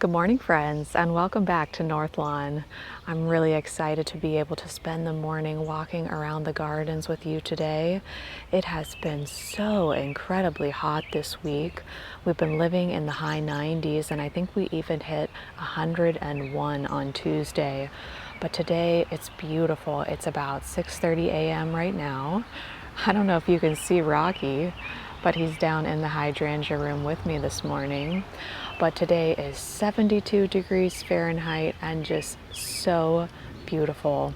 Good morning, friends, and welcome back to North Lawn. I'm really excited to be able to spend the morning walking around the gardens with you today. It has been so incredibly hot this week. We've been living in the high 90s, and I think we even hit 101 on Tuesday. But today it's beautiful. It's about 6:30 a.m. right now. I don't know if you can see Rocky, but he's down in the Hydrangea room with me this morning. But today is 72 degrees Fahrenheit and just so beautiful.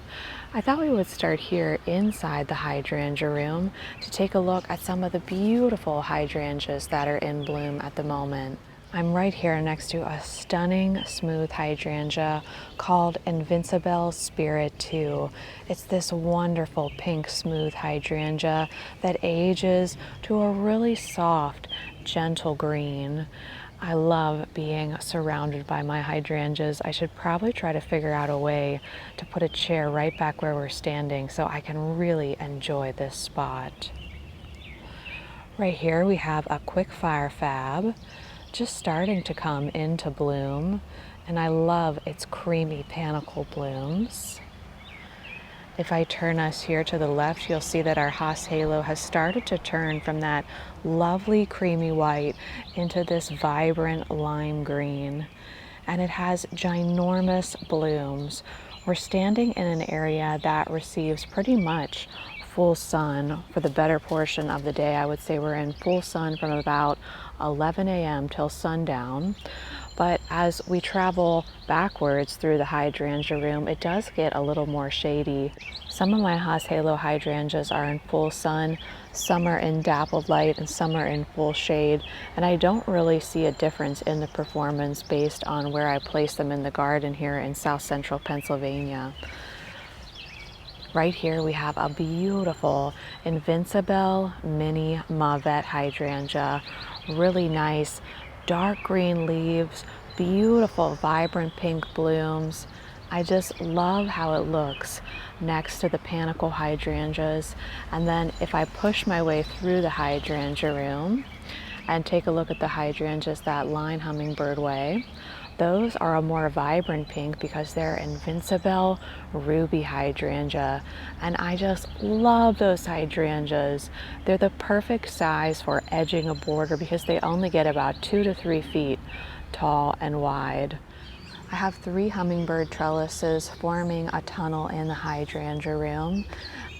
I thought we would start here inside the Hydrangea room to take a look at some of the beautiful hydrangeas that are in bloom at the moment. I'm right here next to a stunning smooth hydrangea called Invincible Spirit 2. It's this wonderful pink smooth hydrangea that ages to a really soft, gentle green. I love being surrounded by my hydrangeas. I should probably try to figure out a way to put a chair right back where we're standing so I can really enjoy this spot. Right here we have a Quickfire Fab just starting to come into bloom, and I love its creamy panicle blooms. If I turn us here to the left, you'll see that our Hydrangea Halo has started to turn from that lovely creamy white into this vibrant lime green, and it has ginormous blooms. We're standing in an area that receives pretty much full sun for the better portion of the day. I would say we're in full sun from about 11 a.m. till sundown. But as we travel backwards through the Hydrangea room, it does get a little more shady. Some of my Hydrangea Halo hydrangeas are in full sun, some are in dappled light, and some are in full shade. And I don't really see a difference in the performance based on where I place them in the garden here in South Central Pennsylvania. Right here we have a beautiful Invincible Mini Mauvet hydrangea. Really nice dark green leaves, beautiful vibrant pink blooms. I just love how it looks next to the panicle hydrangeas. And then if I push my way through the Hydrangea room and take a look at the hydrangeas that line Hummingbird Way, those are a more vibrant pink because they're Invincible Ruby hydrangea, and I just love those hydrangeas. They're the perfect size for edging a border because they only get about 2 to 3 feet tall and wide. I have 3 hummingbird trellises forming a tunnel in the Hydrangea room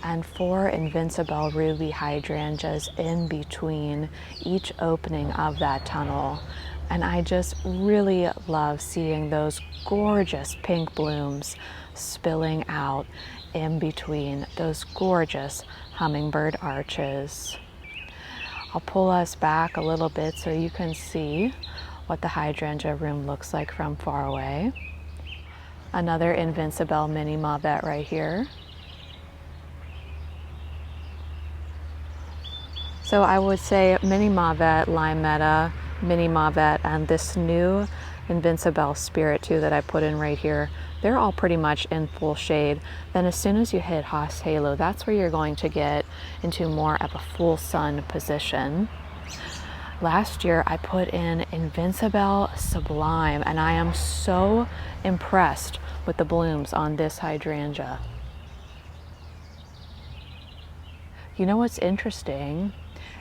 and 4 Invincible Ruby hydrangeas in between each opening of that tunnel. And I just really love seeing those gorgeous pink blooms spilling out in between those gorgeous hummingbird arches. I'll pull us back a little bit so you can see what the Hydrangea room looks like from far away. Another Invincible Mini Mauvet right here. So I would say Mini Mauvet, Limetta, Mini Mauvet, and this new Invincible Spirit 2 that I put in right here, they're all pretty much in full shade. Then as soon as you hit Hydrangea Halo, that's where you're going to get into more of a full sun position. Last year I put in Invincible Sublime, and I am so impressed with the blooms on this hydrangea. You know what's interesting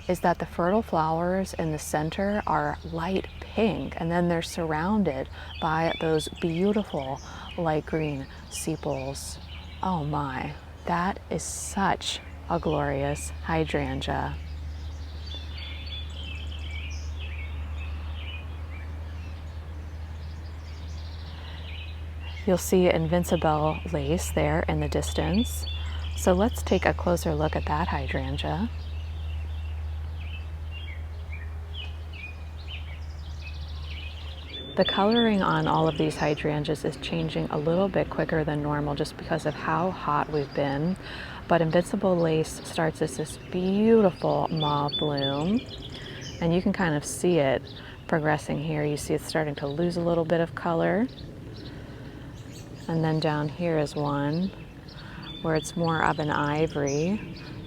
is that the fertile flowers in the center are light pink, and then they're surrounded by those beautiful light green sepals. Oh my, that is such a glorious hydrangea. You'll see Invincible lace there in the distance. So let's take a closer look at that hydrangea. The coloring on all of these hydrangeas is changing a little bit quicker than normal just because of how hot we've been. But Invincible lace starts as this beautiful mauve bloom, and you can kind of see it progressing here. You see it's starting to lose a little bit of color. And then down here is one where it's more of an ivory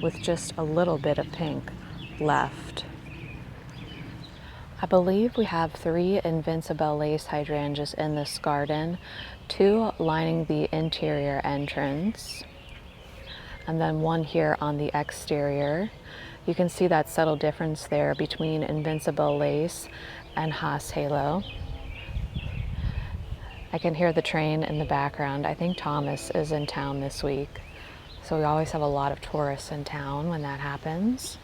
with just a little bit of pink left. I believe we have 3 Invincible lace hydrangeas in this garden, 2 lining the interior entrance, and then 1 here on the exterior. You can see that subtle difference there between Invincible lace and Hydrangea Halo. I can hear the train in the background. I think Thomas is in town this week, so we always have a lot of tourists in town when that happens.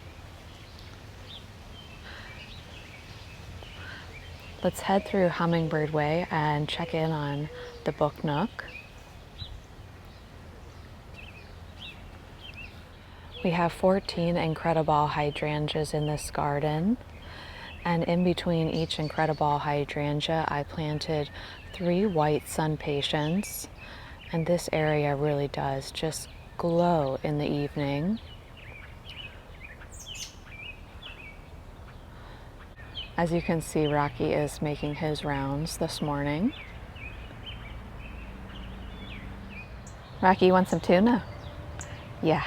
Let's head through Hummingbird Way and check in on the book nook. We have 14 incredible hydrangeas in this garden, and in between each incredible hydrangea I planted 3 white sun patients, and this area really does just glow in the evening. As you can see, Rocky is making his rounds this morning. Rocky, you want some tuna? Yeah.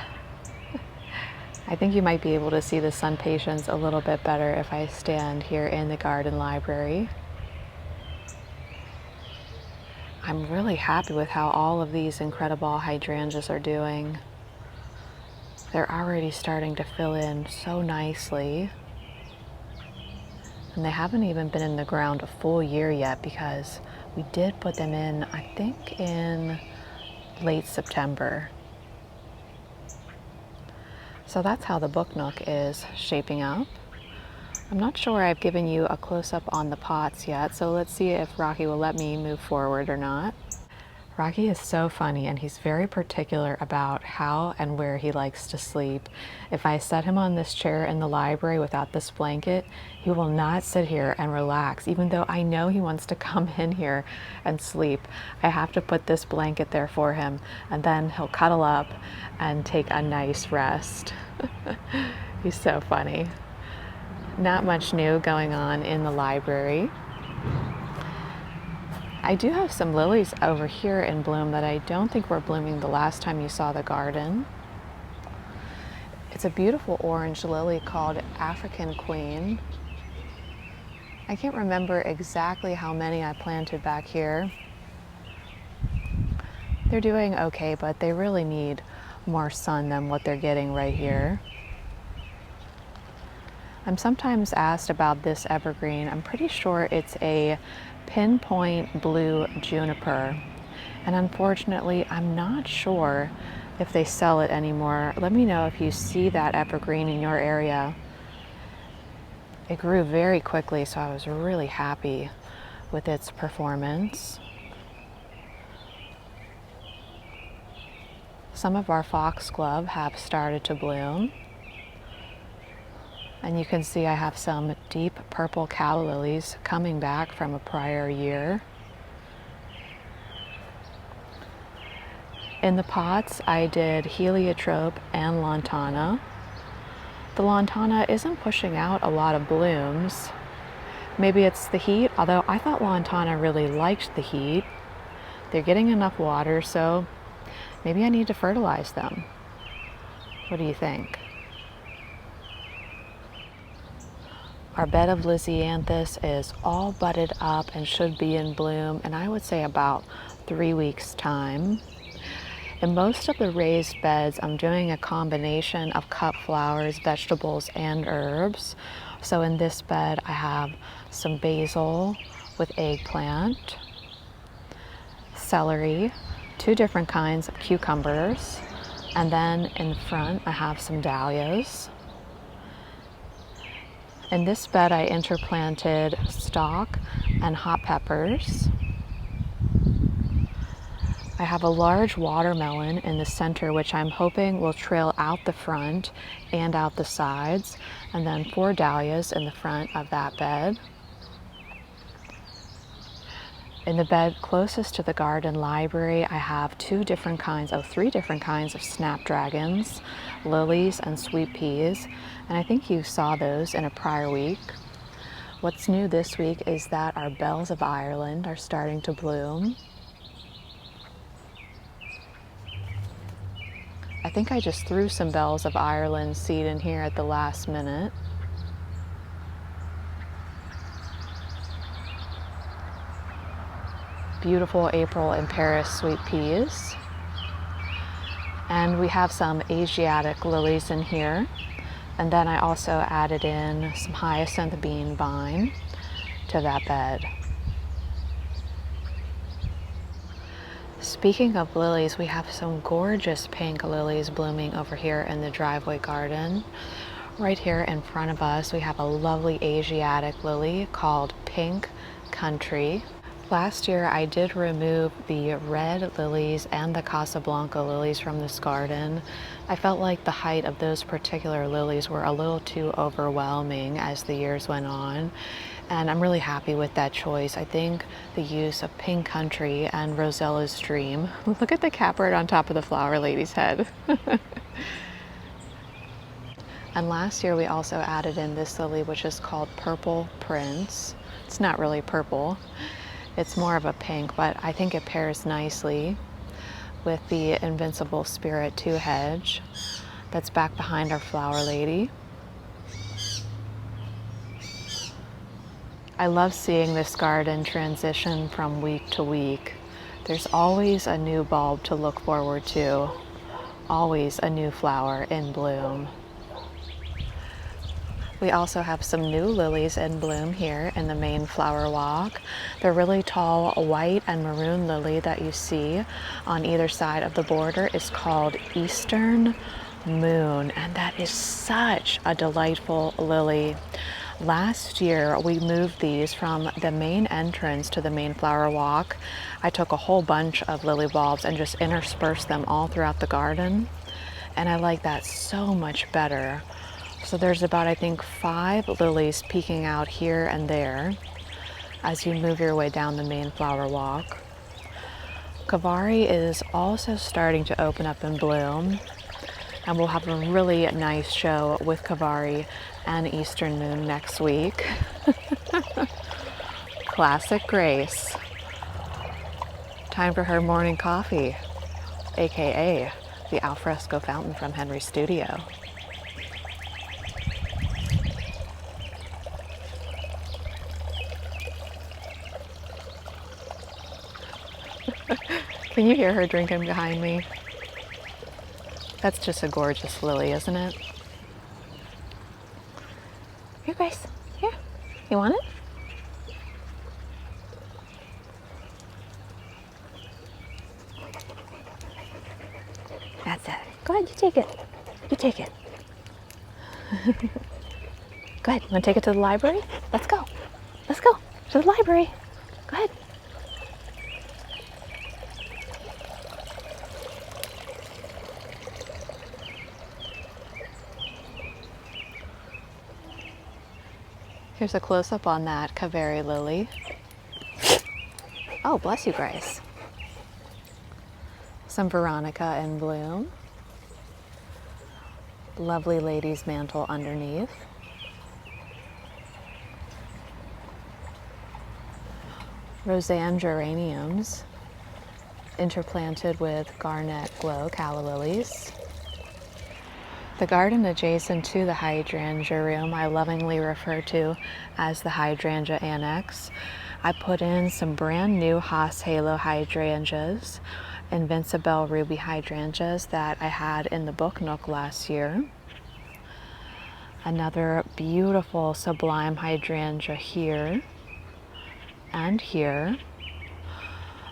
I think you might be able to see the sun patients a little bit better if I stand here in the garden library. I'm really happy with how all of these incredible hydrangeas are doing. They're already starting to fill in so nicely. And they haven't even been in the ground a full year yet because we did put them in, I think, in late September. So that's how the book nook is shaping up. I'm not sure I've given you a close-up on the pots yet, so let's see if Rocky will let me move forward or not. Rocky is so funny, and he's very particular about how and where he likes to sleep. If I set him on this chair in the library without this blanket, he will not sit here and relax, even though I know he wants to come in here and sleep. I have to put this blanket there for him, and then he'll cuddle up and take a nice rest. He's so funny. Not much new going on in the library. I do have some lilies over here in bloom that I don't think were blooming the last time you saw the garden. It's a beautiful orange lily called African Queen. I can't remember exactly how many I planted back here. They're doing okay, but they really need more sun than what they're getting right here. I'm sometimes asked about this evergreen. I'm pretty sure it's a pinpoint blue juniper, and unfortunately I'm not sure if they sell it anymore. Let me know if you see that evergreen in your area. It grew very quickly, so I was really happy with its performance. Some of our foxglove have started to bloom. And you can see I have some deep purple calla lilies coming back from a prior year. In the pots, I did heliotrope and lantana. The lantana isn't pushing out a lot of blooms. Maybe it's the heat, although I thought lantana really liked the heat. They're getting enough water, so maybe I need to fertilize them. What do you think? Our bed of Lisianthus is all budded up and should be in bloom in, I would say, about 3 weeks' time. In most of the raised beds, I'm doing a combination of cut flowers, vegetables, and herbs. So in this bed, I have some basil with eggplant, celery, 2 different kinds of cucumbers, and then in the front, I have some dahlias. In this bed, I interplanted stock and hot peppers. I have a large watermelon in the center, which I'm hoping will trail out the front and out the sides, and then 4 dahlias in the front of that bed. In the bed closest to the garden library, I have 3 different kinds of snapdragons, lilies, and sweet peas, and I think you saw those in a prior week. What's new this week is that our bells of Ireland are starting to bloom. I think I just threw some bells of Ireland seed in here at the last minute. beautiful April in Paris sweet peas. And we have some Asiatic lilies in here. And then I also added in some hyacinth bean vine to that bed. Speaking of lilies, we have some gorgeous pink lilies blooming over here in the driveway garden. Right here in front of us, we have a lovely Asiatic lily called Pink Country. Last year, I did remove the red lilies and the Casablanca lilies from this garden. I felt like the height of those particular lilies were a little too overwhelming as the years went on. And I'm really happy with that choice. I think the use of Pink Country and Rosella's Dream. Look at the catbird on top of the flower lady's head. And last year we also added in this lily, which is called Purple Prince. It's not really purple. It's more of a pink, but I think it pairs nicely with the Invincible Spirit 2 hedge that's back behind our flower lady. I love seeing this garden transition from week to week. There's always a new bulb to look forward to, always a new flower in bloom. We also have some new lilies in bloom here in the main flower walk. The really tall white and maroon lily that you see on either side of the border is called Eastern Moon, and that is such a delightful lily. Last year, we moved these from the main entrance to the main flower walk. I took a whole bunch of lily bulbs and just interspersed them all throughout the garden, and I like that so much better. So there's about, I think, 5 lilies peeking out here and there as you move your way down the main flower walk. Kavari is also starting to open up and bloom, and we'll have a really nice show with Kavari and Eastern Moon next week. Classic Grace. Time for her morning coffee, aka the alfresco fountain from Henry's studio. Can you hear her drinking behind me? That's just a gorgeous lily, isn't it? Here, Grace. Here. You want it? That's it. Go ahead, you take it. You take it. Go ahead. You want to take it to the library? Let's go. Let's go to the library. Go ahead. Here's a close-up on that Kaveri lily. Oh, bless you, Grace. Some Veronica in bloom. Lovely lady's mantle underneath. Roseanne geraniums interplanted with garnet glow calla lilies. The garden adjacent to the Hydrangea Room I lovingly refer to as the Hydrangea Annex. I put in some brand new Haas Halo hydrangeas, Invincible ruby hydrangeas that I had in the book nook last year. Another beautiful Sublime hydrangea here and here.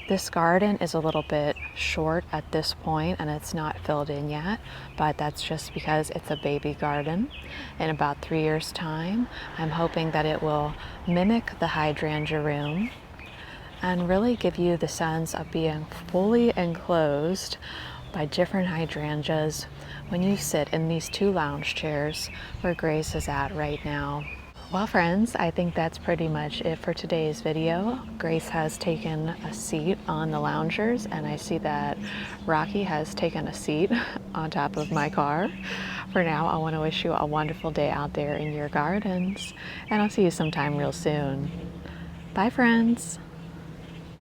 This garden is a little bit short at this point and it's not filled in yet, but that's just because it's a baby garden. In about 3 years' time, I'm hoping that it will mimic the Hydrangea Room and really give you the sense of being fully enclosed by different hydrangeas when you sit in these 2 lounge chairs where Grace is at right now. Well, friends, I think that's pretty much it for today's video. Grace has taken a seat on the loungers, and I see that Rocky has taken a seat on top of my car. For now, I want to wish you a wonderful day out there in your gardens, and I'll see you sometime real soon. Bye, friends.